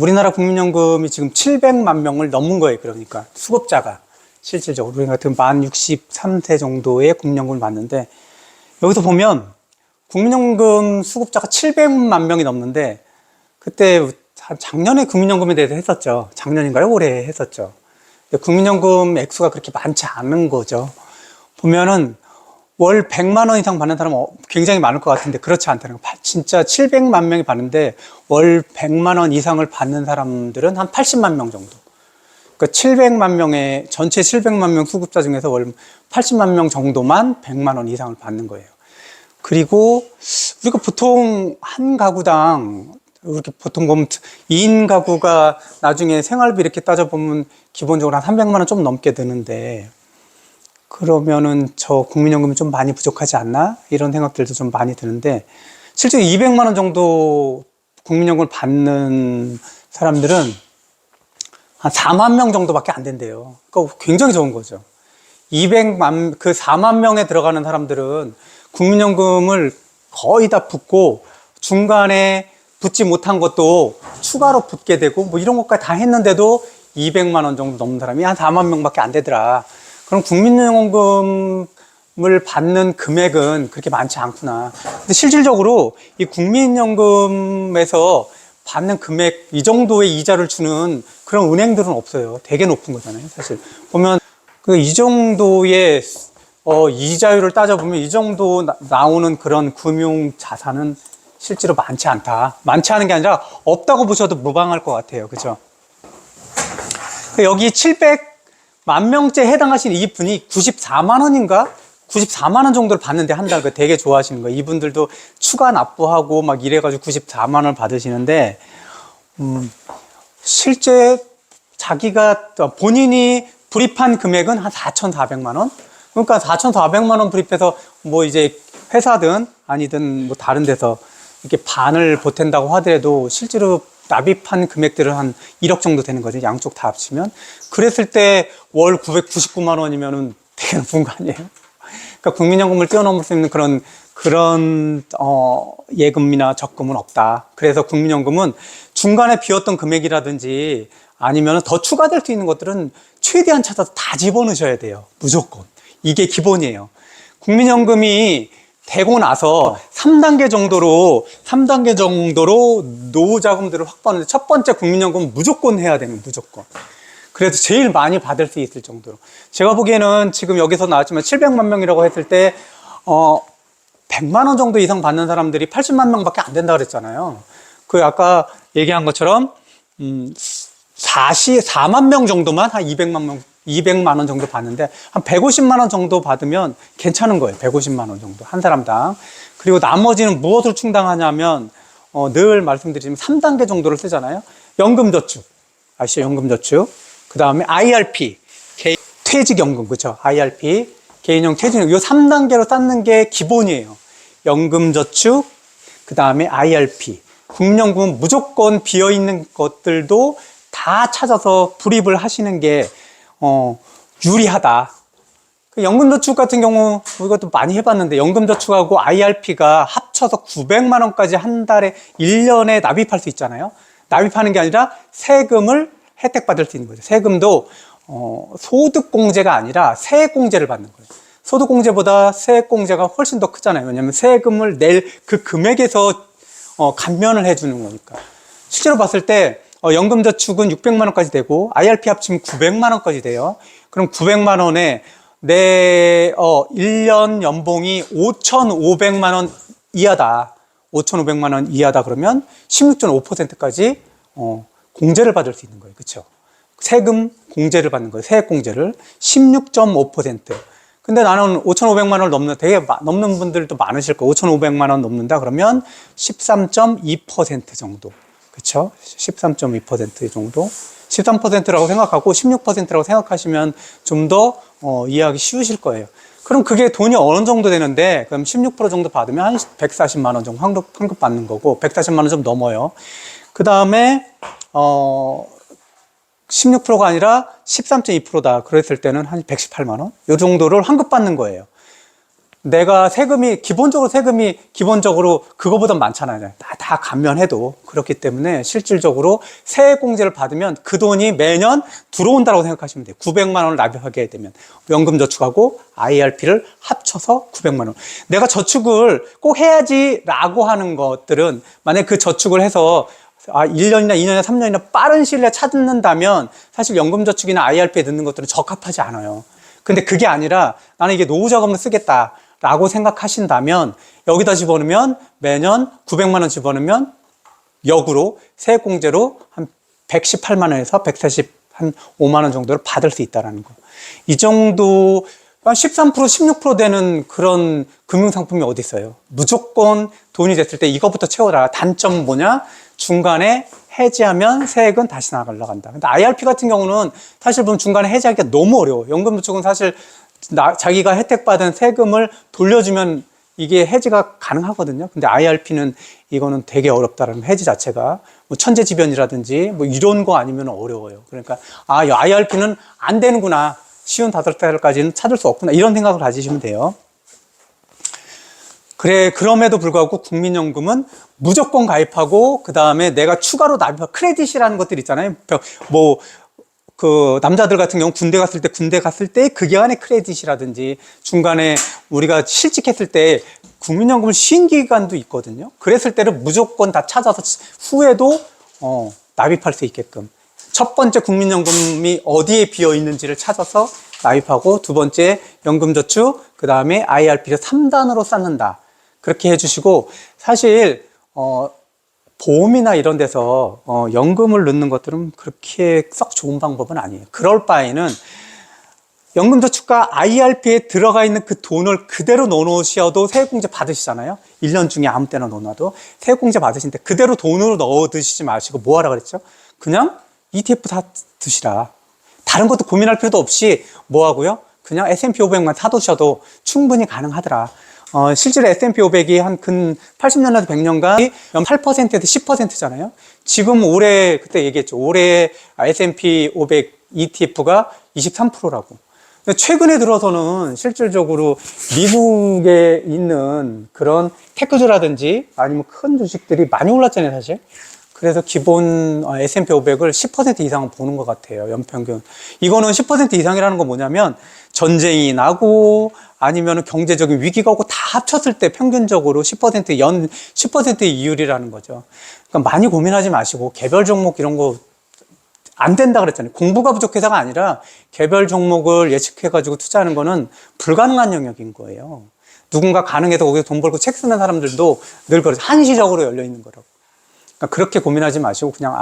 우리나라 국민연금이 지금 700만 명을 넘은 거예요. 그러니까 수급자가 실질적으로 우리 같은 만 63세 정도의 국민연금을 받는데, 여기서 보면 국민연금 수급자가 700만 명이 넘는데, 그때 작년에 국민연금에 대해서 했었죠. 작년인가요? 올해 했었죠. 근데 국민연금 액수가 그렇게 많지 않은 거죠. 보면은 월 100만 원 이상 받는 사람은 굉장히 많을 것 같은데 그렇지 않다는 거. 진짜 700만 명이 받는데 월 100만 원 이상을 받는 사람들은 한 80만 명 정도. 그러니까 700만 명의 전체 700만 명 수급자 중에서 월 80만 명 정도만 100만 원 이상을 받는 거예요. 그리고 우리가 보통 한 가구당 이렇게 보통 보면 2인 가구가 나중에 생활비 이렇게 따져보면 기본적으로 한 300만 원 좀 넘게 드는데, 그러면은 저 국민연금이 좀 많이 부족하지 않나? 이런 생각들도 좀 많이 드는데, 실제 200만 원 정도 국민연금을 받는 사람들은 한 4만 명 정도밖에 안 된대요. 그러니까 굉장히 적은 거죠. 4만 명에 들어가는 사람들은 국민연금을 거의 다 붙고 중간에 붙지 못한 것도 추가로 붙게 되고 뭐 이런 것까지 다 했는데도 200만 원 정도 넘는 사람이 한 4만 명밖에 안 되더라. 그럼 국민연금을 받는 금액은 그렇게 많지 않구나. 근데 실질적으로 이 국민연금에서 받는 금액 이 정도의 이자를 주는 그런 은행들은 없어요. 되게 높은 거잖아요. 사실 보면 이 정도의 이자율을 따져보면 이 정도 나오는 그런 금융 자산은 실제로 많지 않다. 많지 않은 게 아니라 없다고 보셔도 무방할 것 같아요. 그죠? 여기 700만 명째 해당하시는 이분이 94만 원인가? 94만 원 정도를 받는데 한 달. 되게 좋아하시는 거예요. 이분들도 추가 납부하고 막 이래가지고 94만 원을 받으시는데, 실제 자기가 본인이 불입한 금액은 한 4,400만 원? 그러니까 4,400만 원 불입해서 뭐 이제 회사든 아니든 뭐 다른 데서 이렇게 반을 보탠다고 하더라도 실제로 납입한 금액들은 한 1억 정도 되는 거죠. 양쪽 다 합치면. 그랬을 때 월 999만 원이면은 되게 높은 거 아니에요? 그러니까 국민연금을 뛰어넘을 수 있는 그런 예금이나 적금은 없다. 그래서 국민연금은 중간에 비었던 금액이라든지 아니면 더 추가될 수 있는 것들은 최대한 찾아서 다 집어넣으셔야 돼요. 무조건. 이게 기본이에요. 국민연금이 되고 나서 3단계 정도로 노후 자금들을 확보하는데, 첫 번째 국민연금은 무조건 해야 되는, 무조건. 그래서 제일 많이 받을 수 있을 정도로. 제가 보기에는 지금 여기서 나왔지만 700만 명이라고 했을 때 100만 원 정도 이상 받는 사람들이 80만 명밖에 안 된다 그랬잖아요. 그 아까 얘기한 것처럼 4만 명 정도만 한 200만 원 정도 받는데 한 150만 원 정도 받으면 괜찮은 거예요. 150만 원 정도 한 사람당. 그리고 나머지는 무엇으로 충당하냐면 늘 말씀드리지만 3단계 정도를 쓰잖아요. 연금저축, 아시죠? 연금저축. 그 다음에 IRP, 퇴직연금, 그렇죠? IRP, 개인형 퇴직연금. 이 3단계로 쌓는 게 기본이에요. 연금저축, 그 다음에 IRP. 국민연금은 무조건 비어있는 것들도 다 찾아서 불입을 하시는 게 유리하다. 연금저축 같은 경우 이것도 많이 해봤는데, 연금저축하고 IRP가 합쳐서 900만 원까지 한 달에 1년에 납입할 수 있잖아요. 납입하는 게 아니라 세금을 혜택받을 수 있는 거죠. 세금도 소득공제가 아니라 세액공제를 받는 거예요. 소득공제보다 세액공제가 훨씬 더 크잖아요. 왜냐하면 세금을 낼 그 금액에서 감면을 해주는 거니까. 실제로 봤을 때 연금저축은 600만 원까지 되고 IRP 합치면 900만 원까지 돼요. 그럼 900만 원에 내 1년 연봉이 5,500만 원 이하다. 5,500만 원 이하다 그러면 16.5%까지 공제를 받을 수 있는 거예요. 그렇죠? 세금 공제를 받는 거예요. 세액 공제를 16.5%. 근데 나는 5,500만 원을 되게 넘는 분들도 많으실 거예요. 5,500만 원 넘는다 그러면 13.2% 정도. 그렇죠? 13.2% 정도. 13%라고 생각하고 16%라고 생각하시면 좀 더 이해하기 쉬우실 거예요. 그럼 그게 돈이 어느 정도 되는데, 그럼 16% 정도 받으면 한 140만 원 정도 환급 받는 거고, 140만 원 좀 넘어요. 그 다음에 16%가 아니라 13.2%다 그랬을 때는 한 118만 원? 이 정도를 환급 받는 거예요. 내가 기본적으로 그거보다 많잖아요. 다 감면해도. 그렇기 때문에 실질적으로 세액공제를 받으면 그 돈이 매년 들어온다고 생각하시면 돼요. 900만 원을 납입하게 되면. 연금저축하고 IRP를 합쳐서 900만 원. 내가 저축을 꼭 해야지라고 하는 것들은 만약에 그 저축을 해서 1년이나 2년이나 3년이나 빠른 시일 내에 찾는다면 사실 연금저축이나 IRP에 넣는 것들은 적합하지 않아요. 근데 그게 아니라 나는 이게 노후자금을 쓰겠다라고 생각하신다면 여기다 집어넣으면 매년 900만 원 집어넣으면 역으로 세액공제로 한 118만 원에서 145만 원 정도를 받을 수 있다는 거. 이 정도 한 13%, 16% 되는 그런 금융상품이 어디 있어요? 무조건 돈이 됐을 때 이거부터 채워라. 단점 뭐냐? 중간에 해지하면 세액은 다시 나간다. 근데 IRP 같은 경우는 사실 보면 중간에 해지하기가 너무 어려워. 연금저축은 사실 자기가 혜택받은 세금을 돌려주면 이게 해지가 가능하거든요. 근데 IRP는 이거는 되게 어렵다라는 해지 자체가 뭐 천재지변이라든지 뭐 이런 거 아니면 어려워요. 그러니까 IRP는 안 되는구나. 쉬운 5살까지는 찾을 수 없구나. 이런 생각을 가지시면 돼요. 그럼에도 불구하고 국민연금은 무조건 가입하고, 그 다음에 내가 추가로 납입할 크레딧이라는 것들 있잖아요. 남자들 같은 경우 군대 갔을 때 그 기간에 크레딧이라든지 중간에 우리가 실직했을 때 국민연금을 쉰 기간도 있거든요. 그랬을 때는 무조건 다 찾아서 후에도, 납입할 수 있게끔. 첫 번째 국민연금이 어디에 비어 있는지를 찾아서 납입하고, 두 번째 연금저축, 그 다음에 IRP를 3단으로 쌓는다. 그렇게 해주시고, 사실 보험이나 이런 데서 연금을 넣는 것들은 그렇게 썩 좋은 방법은 아니에요. 그럴 바에는 연금저축과 IRP에 들어가 있는 그 돈을 그대로 넣어놓으셔도 세액공제 받으시잖아요. 1년 중에 아무 때나 넣어놔도 세액공제 받으시는데 그대로 돈으로 넣어 드시지 마시고 뭐 하라 그랬죠? 그냥 ETF 다 드시라. 다른 것도 고민할 필요도 없이 뭐 하고요? 그냥 S&P 500만 사두셔도 충분히 가능하더라. 실제로 S&P 500이 한 근 80년에서 100년간 8%에서 10%잖아요. 지금 그때 얘기했죠. 올해 S&P 500 ETF가 23%라고. 최근에 들어서는 실질적으로 미국에 있는 그런 테크주라든지 아니면 큰 주식들이 많이 올랐잖아요, 사실. 그래서 기본 S&P 500을 10% 이상은 보는 것 같아요, 연평균. 이거는 10% 이상이라는 건 뭐냐면 전쟁이 나고 아니면 경제적인 위기가 오고 다 합쳤을 때 평균적으로 10%의 이율이라는 거죠. 그러니까 많이 고민하지 마시고 개별 종목 이런 거 안 된다 그랬잖아요. 공부가 부족해서가 아니라 개별 종목을 예측해가지고 투자하는 거는 불가능한 영역인 거예요. 누군가 가능해서 거기서 돈 벌고 책 쓰는 사람들도 늘 그렇죠. 한시적으로 열려 있는 거라고. 그러니까 그렇게 고민하지 마시고 그냥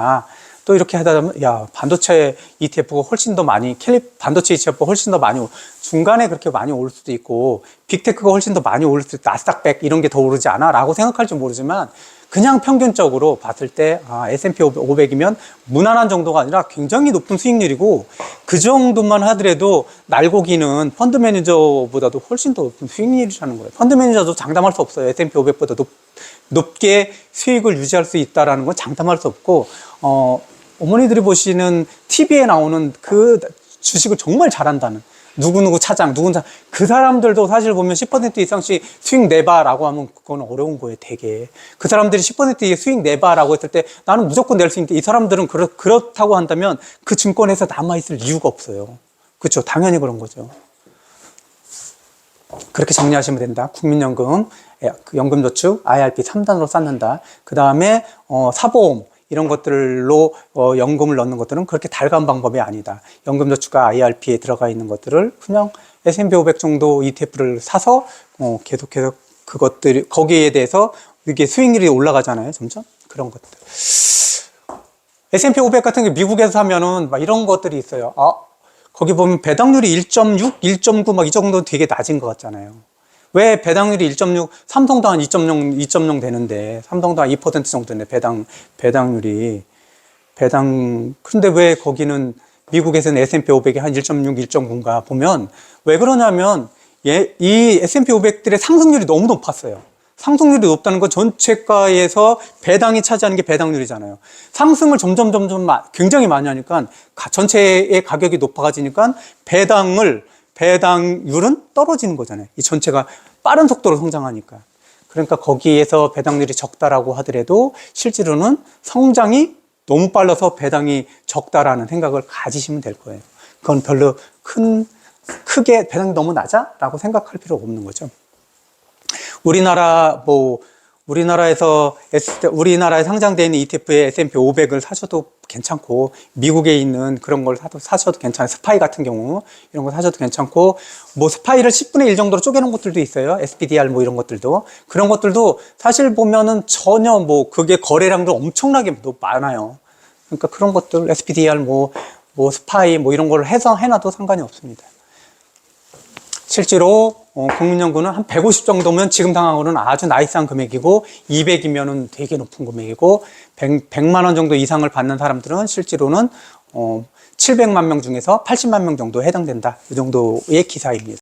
또 이렇게 하다 보면 반도체 ETF가 훨씬 더 많이 반도체 ETF가 훨씬 더 많이 중간에 그렇게 많이 오를 수도 있고 빅테크가 훨씬 더 많이 오를 수도 있고 나스닥 100 이런 게 더 오르지 않아? 라고 생각할지 모르지만 그냥 평균적으로 봤을 때 S&P 500이면 무난한 정도가 아니라 굉장히 높은 수익률이고 그 정도만 하더라도 날고기는 펀드 매니저보다도 훨씬 더 높은 수익률이라는 거예요. 펀드 매니저도 장담할 수 없어요. S&P 500보다 높게 수익을 유지할 수 있다는 건 장담할 수 없고 어머니들이 보시는 TV에 나오는 그 주식을 정말 잘한다는 누구누구 차장, 그 사람들도 사실 보면 10% 이상씩 수익 내봐라고 하면 그건 어려운 거예요, 되게. 그 사람들이 10% 수익 내봐라고 했을 때 나는 무조건 낼 수 있는데 이 사람들은 그렇다고 한다면 그 증권에서 남아있을 이유가 없어요. 그렇죠? 당연히 그런 거죠. 그렇게 정리하시면 된다. 국민연금, 연금저축, IRP 3단으로 쌓는다. 그 다음에 사보험 이런 것들로 연금을 넣는 것들은 그렇게 달가운 방법이 아니다. 연금저축과 IRP에 들어가 있는 것들을 그냥 S&P 500 정도 ETF를 사서 계속해서 거기에 대해서 이게 수익률이 올라가잖아요. 점점 그런 것들. S&P 500 같은 게 미국에서 사면은 막 이런 것들이 있어요. 거기 보면 배당률이 1.6, 1.9 막 이 정도 되게 낮은 것 같잖아요. 왜 배당률이 1.6, 삼성도 한 2.0 되는데, 삼성도 한 2% 정도 되는데, 배당률이. 근데 왜 거기는 미국에서는 S&P 500이 한 1.6, 1.9인가 보면, 왜 그러냐면, 이 S&P 500들의 상승률이 너무 높았어요. 상승률이 높다는 건 전체가에서 배당이 차지하는 게 배당률이잖아요. 상승을 점점 굉장히 많이 하니까 전체의 가격이 높아지니까 배당률은 떨어지는 거잖아요. 이 전체가 빠른 속도로 성장하니까. 그러니까 거기에서 배당률이 적다라고 하더라도 실제로는 성장이 너무 빨라서 배당이 적다라는 생각을 가지시면 될 거예요. 그건 별로 크게 배당이 너무 낮아? 라고 생각할 필요가 없는 거죠. 우리나라에 상장되어 있는 ETF에 S&P 500을 사셔도 괜찮고, 미국에 있는 그런 걸 사셔도 괜찮아요. 스파이 같은 경우, 이런 거 사셔도 괜찮고, 스파이를 10분의 1 정도로 쪼개놓은 것들도 있어요. SPDR 이런 것들도. 그런 것들도 사실 보면은 전혀 그게 거래량도 엄청나게 많아요. 그러니까 그런 것들, SPDR 스파이 이런 걸 해놔도 상관이 없습니다. 실제로 국민연금은 한 150 정도면 지금 상황으로는 아주 나이스한 금액이고 200이면은 되게 높은 금액이고 100만 원 정도 이상을 받는 사람들은 실제로는 700만 명 중에서 80만 명 정도 해당된다. 이 정도의 기사입니다.